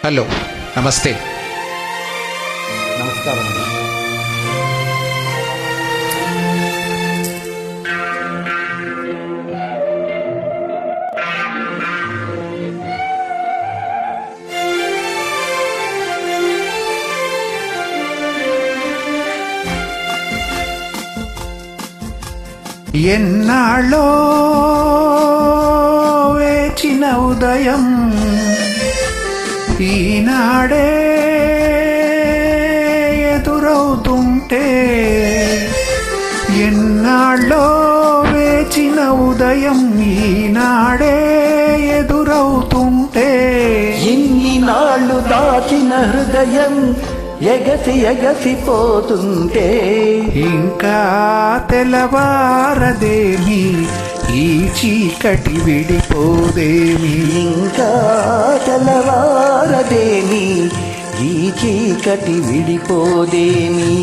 Hello, నమస్తే. నమస్కారం. ఎన్నాళ్ళో వేచిన ఉదయం ఈనాడే ఎదురవుతుంటే, ఎన్నాళ్ళో వేచిన ఉదయం ఈనాడే ఎదురవుతుంటే, ఇన్ని నాళ్ళు దాచిన హృదయం ఎగసిపోతుంటే, ఇంకా తెల్లవారదేమి ఈ చీకటి విడిపోదేమి, ఇంకా తెల్లవారదేమి ఈ చీకటి విడిపోదేమి.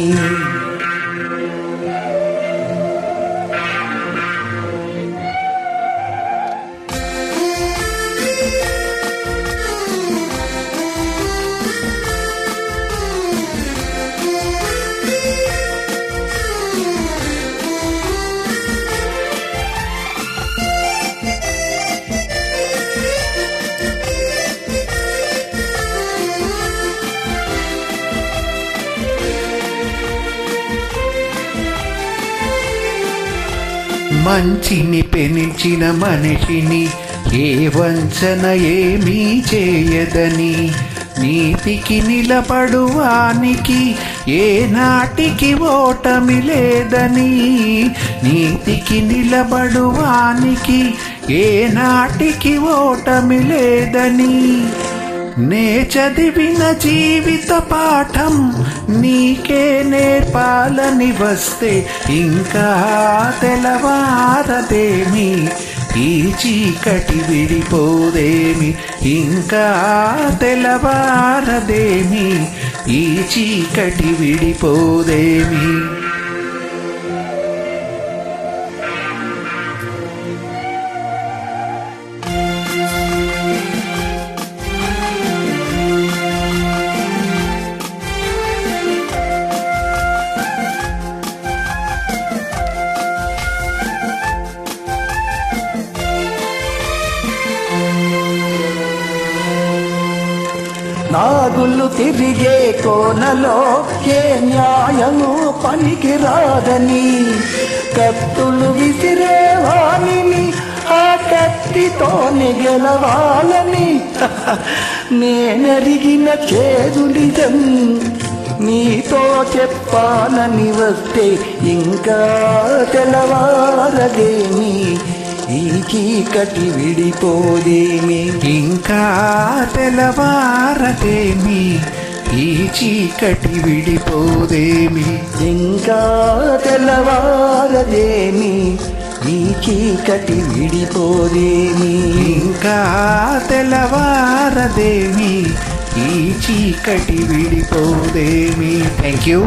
మంచిని పెనిచిన మనిషిని ఏ వంచన ఏమీ చేయదని, నీతికి నిలబడువానికి ఏ నాటికి ఓటమి లేదని, నీతికి నిలబడువానికి ఏ నాటికి ఓటమి లేదని, నే చదివిన జీవిత పాఠం నీకే నేర్పాలని వస్తే, ఇంకా తెల్లవారదేమి ఈ చీకటి విడిపోదేమి, ఇంకా తెల్లవారదేమి ఈ చీకటి విడిపోదేమి. నాగులు తిరిగే కోనలో ఏ న్యాయము పనికి రాదని, కత్తులు విసిరే వాణిని ఆ కత్తితోనే గెలవాలని, నేనరిగిన చేదు నిజం నీతో చెప్పాలని వస్తే, ఇంకా తెల్లవారదేమి ఈ చీకటి విడిపోదేమి, ఇంకా తెల్లవారదేమి ఈ చీకటి విడిపోదేమి, ఇంకా తెల్లవారదేమి ఈ చీకటి విడిపోదేమి, ఇంకా తెల్లవారదేమి ఈ చీకటి విడిపోదేమి. Thank you.